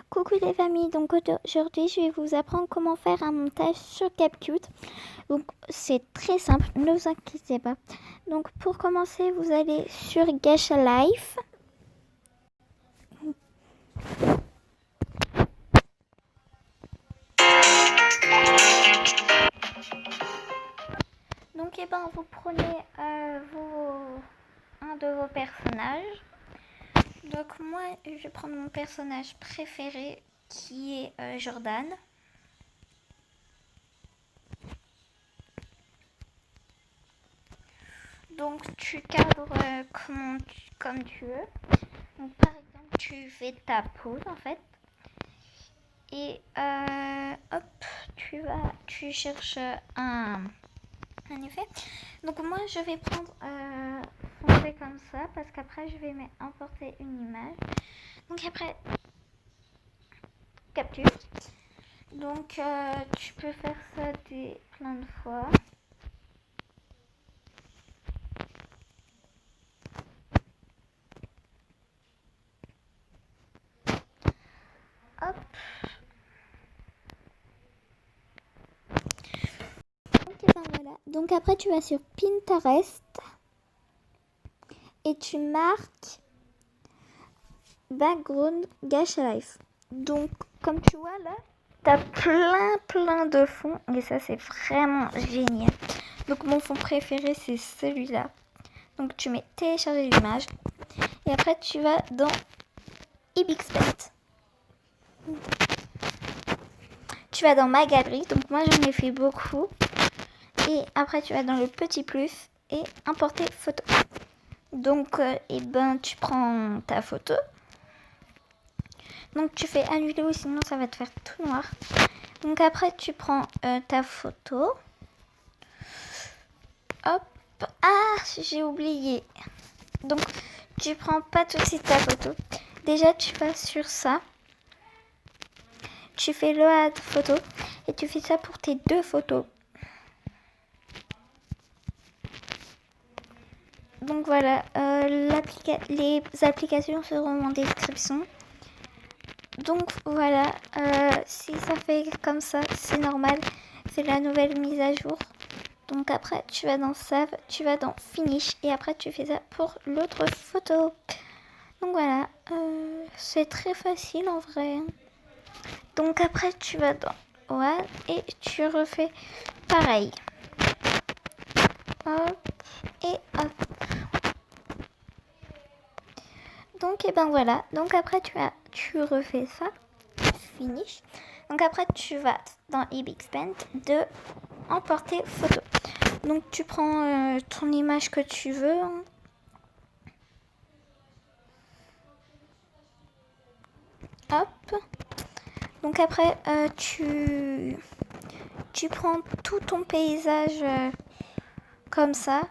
Coucou les familles, donc aujourd'hui je vais vous apprendre comment faire un montage sur CapCut. Donc c'est très simple, ne vous inquiétez pas. Donc pour commencer, vous allez sur Gacha Life. Donc vous prenez un de vos personnages. Donc moi je vais prendre mon personnage préféré qui est Jordan. Donc tu cadres comme tu veux. Donc par exemple tu fais ta pose en fait. Et hop, tu cherches un effet. Donc moi je vais prendre fonder comme ça parce qu'après je vais importer une image. Donc après capture. Donc tu peux faire ça plein de fois. Hop. Voilà. Donc après tu vas sur Pinterest et tu marques background Gacha Life. Donc comme tu vois là, t'as plein de fonds et ça c'est vraiment génial. Donc mon fond préféré c'est celui-là. Donc tu mets télécharger l'image et après tu vas dans eBixPaint. Tu vas dans ma galerie, donc moi j'en ai fait beaucoup. Et après tu vas dans le petit plus et importer photo. Donc tu prends ta photo. Donc tu fais annuler ou sinon ça va te faire tout noir. Donc après tu prends ta photo. Hop. Ah, j'ai oublié. Donc tu prends pas tout de suite ta photo. Déjà tu vas sur ça. Tu fais le add photo et tu fais ça pour tes deux photos. Donc voilà, les applications seront en description. Donc voilà, si ça fait comme ça, c'est normal, c'est la nouvelle mise à jour. Donc après, tu vas dans Save, tu vas dans Finish et après tu fais ça pour l'autre photo. Donc voilà, c'est très facile en vrai. Donc après, tu vas dans One et tu refais pareil. Hop et hop. Donc voilà, donc après tu refais ça, finish. Donc après tu vas dans eBixPaint de emporter photo. Donc tu prends ton image que tu veux. Hop. Donc après tu prends tout ton paysage comme ça.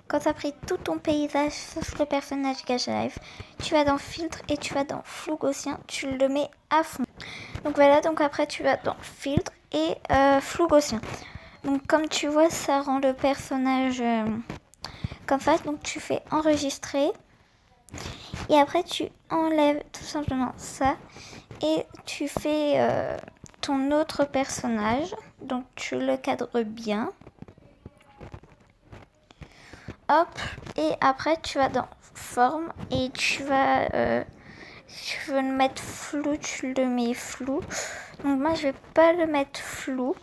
Quand tu as pris tout ton paysage sauf le personnage Gacha Life, tu vas dans filtre et tu vas dans flou gaussien, tu le mets à fond. Donc voilà, donc après tu vas dans filtre et flou gaussien. Donc comme tu vois, ça rend le personnage comme ça. Donc tu fais enregistrer et après tu enlèves tout simplement ça et tu fais ton autre personnage. Donc tu le cadres bien. Hop, et après tu vas dans forme et tu vas tu veux le mettre flou, tu le mets flou. Donc moi je vais pas le mettre flou,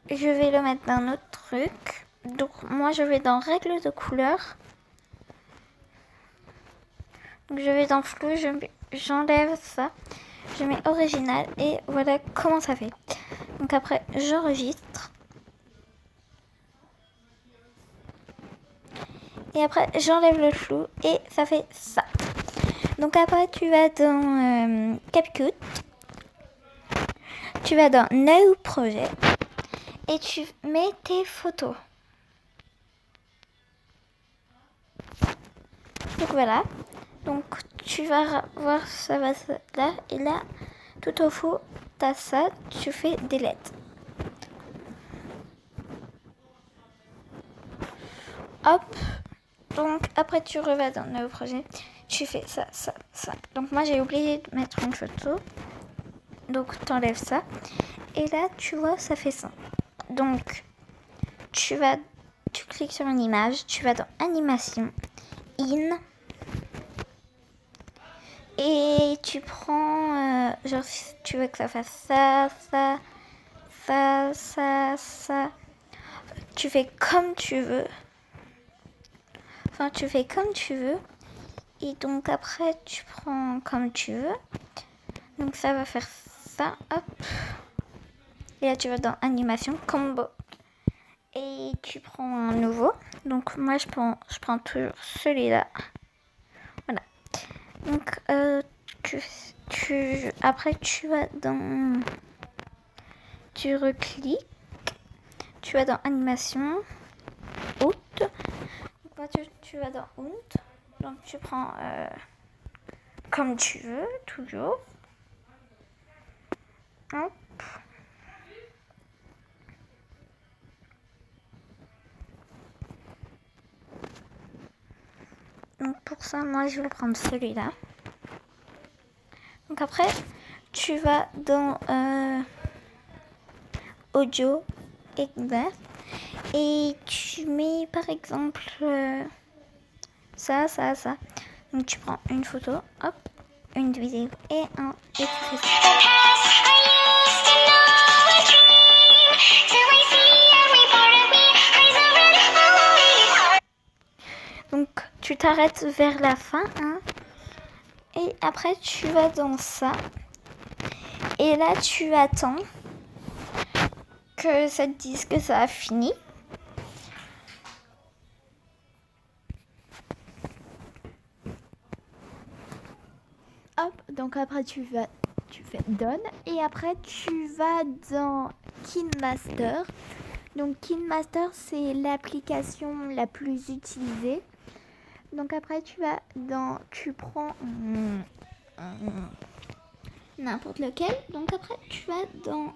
je vais le mettre dans un autre truc. Donc moi je vais dans règles de couleur, donc je vais dans flou, j'enlève ça, je mets original et voilà comment ça fait. Donc après j'enregistre. Et après, j'enlève le flou et ça fait ça. Donc après, tu vas dans CapCut. Tu vas dans New Project. Et tu mets tes photos. Donc voilà. Donc tu vas voir, ça va là. Et là, tout au fond, tu as ça. Tu fais Delete. Hop. Donc après tu revas dans le nouveau projet, tu fais ça, ça, ça. Donc moi j'ai oublié de mettre une photo. Donc t'enlèves ça. Et là tu vois ça fait ça. Donc tu cliques sur une image, tu vas dans animation, in. Et tu prends, genre si tu veux que ça fasse ça, ça, ça, ça, ça. Tu fais comme tu veux. Enfin, tu fais comme tu veux. Et donc après, tu prends comme tu veux. Donc ça va faire ça, hop. Et là, tu vas dans animation, combo. Et tu prends un nouveau. Donc moi, je prends toujours celui-là. Voilà. Donc, après, tu vas dans... Tu recliques. Tu vas dans animation, out. Donc, tu vas dans out. Donc, tu prends comme tu veux, toujours. Hop. Donc, pour ça, moi, je vais prendre celui-là. Donc, après, tu vas dans audio, exact. Et tu mets, par exemple, ça, ça, ça. Donc, tu prends une photo, hop, une vidéo et tu fais ça. Donc, tu t'arrêtes vers la fin, hein, et après, tu vas dans ça. Et là, tu attends que ça te dise que ça a fini. Hop, donc après, tu fais Done. Et après, tu vas dans KineMaster. Donc, KineMaster, c'est l'application la plus utilisée. Donc après tu prends n'importe lequel. Donc après tu vas dans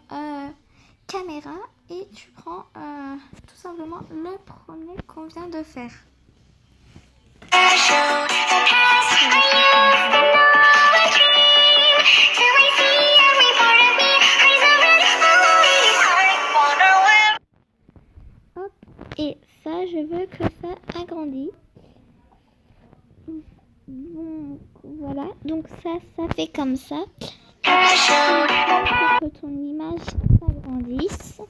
caméra et tu prends tout simplement le premier qu'on vient de faire. Hop, et ça je veux que ça agrandisse. Donc voilà, donc ça fait comme ça. Pour que ton image s'agrandisse.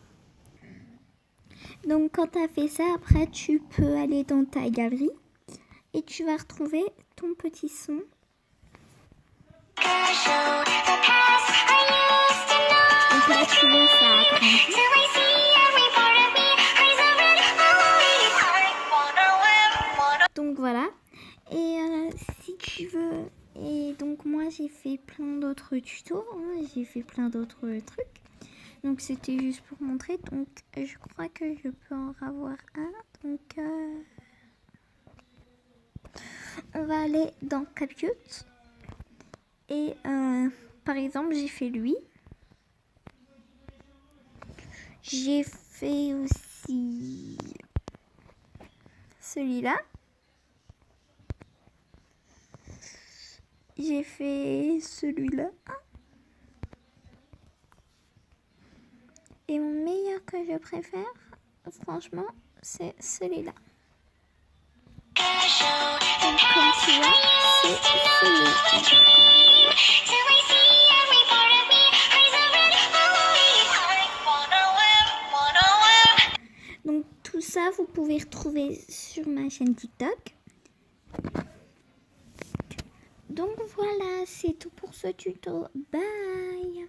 Donc quand tu as fait ça, après tu peux aller dans ta galerie et tu vas retrouver ton petit son. Donc là tu vois ça agrandit. Donc voilà. Et si tu veux, et donc moi j'ai fait plein d'autres tutos, hein, j'ai fait plein d'autres trucs. Donc c'était juste pour montrer. Donc je crois que je peux en avoir un. Donc on va aller dans CapCut. Et par exemple j'ai fait lui. J'ai fait aussi celui-là. J'ai fait celui-là. Et mon meilleur que je préfère, franchement, c'est celui-là. Donc, comme tu vois, c'est celui-là. Donc, tout ça, vous pouvez retrouver sur ma chaîne TikTok. Donc, voilà, c'est tout pour ce tuto. Bye!